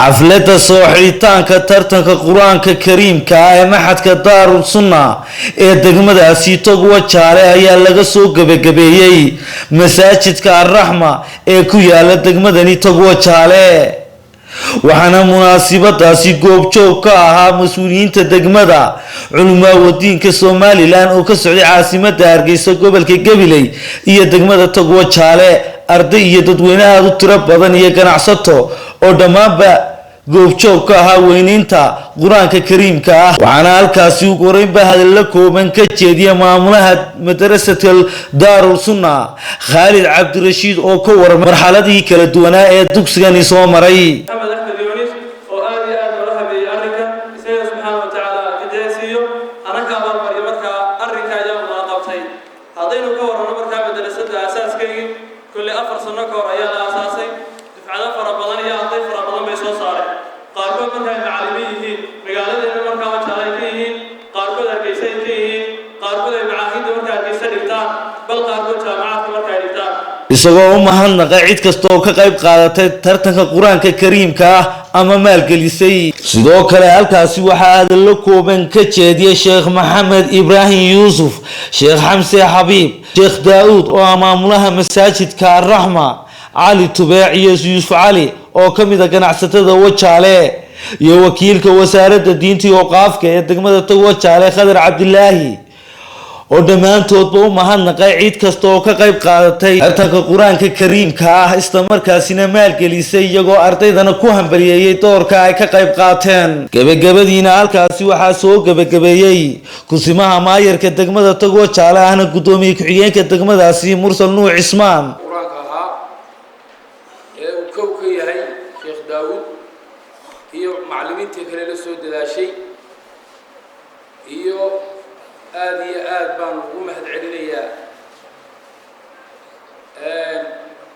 xafladda soo xiritaanka tartanka quraanka kariimka ee maxadka Daarul Sunna ee degmadaasi Togwa Jaale ayaa laga soo gabagabeeyay masaajidka Ar-Rahma ee ku yaala degmadani Togwa Jaale waxaana munaasabadaasi goobjoog ka ahaa mas'uuliyiinta degmada culumaa wadiinka Soomaaliland oo ka socday caasimadda Hargeysa gobolka Gabiley iyo degmada Togwa Jaale arday iyo dadweyne aad u tiro badan iyo ganacsato oo dhamaanba goobjoog ka ahaa weynaynta quraanka kariimka ah waxaana halkaasi ugu horeynba hadallo kooban ka jeediyay maamulaha madrasatul Daarul Sunna Khalid Cabdirashiid oo ka warramay marxaladii kala duwanaa ee dugsigani soo maray isagoo u mahadnaqay cid kasta oo ka qayb qaadatay tartanka quraanka kariimka ah ama maalgelisay sidoo kale halkaasi waxaa hadallo kooban ka jeediyay Sheekh Maxamed Ibrahim Yuusuf Sheekh Xamse Xabiib Sheekh Daawud oo maamulaha masaajidka Ar-Rahma Ali Tubeec iyo Yuusuf Cali oo kamid ah ganacsatada Wajaale iyo wakiilka wasaaradda diinta iyo qaafka ee degmada Togwa Jaale Khadar Cabdilaahi oo dhamaantoodba u mahadnaqay cid kasta oo ka qayb qaadatay tartanka quraanka kariimka ah isla markaasina maalgelisay iyagoo ardaydana ku hambalyeeyay doorka ay ka qayb qaateen gabagabadiina halkaasi waxaa soo gabagabeeyay kusimaha maayarka degmada Togwa Jaale ahna gudoomiye ku-xigeenka degmadaasi Mursal Nuur Cismaan iyo macallimiinta kale la soo dadaashay iyo aad baan ugu mahad celinayaa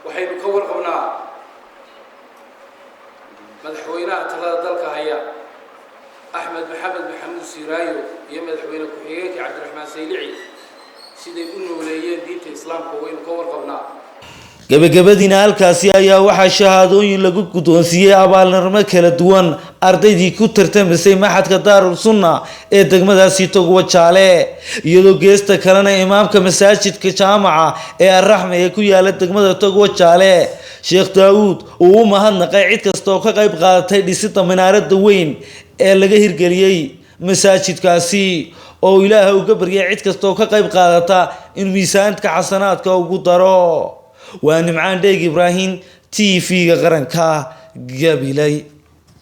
waxaynu ka warqabnaa madaxweynaha talada dalka haya Axmed Maxamed Maxamuud Siiraayo iyo madaxweyne ku-xigeenka Cabdiraxmaan Saylici siday u nooleeyeen diinta islaamka waynu ka warqabnaa gabagabadiina halkaasi ayaa waxaa shahaadooyin lagu guddoonsiiyay abaalmarino kala duwan ardaydii ku tartamisay maxadka Daarul Sunna ee degmadaasi Togwa Jaale iyadoo geesta kalena imaamka masaajidka jaamaca ee Ar-Rahma ee ku yaala degmada Togwa Jaale Sheekh Daawud oo u mahadnaqay cid kasta oo ka qayb qaadatay dhisida minaaradda weyn ee laga hirgeliyay masaajidkaasi oo Ilaahay uga baryay cid kasta oo ka qayb qaadata in miisaanka xasanaadka ugu daro waa Nimcaan Dheeg Ibraahim TV-ga qaranka Gabiley.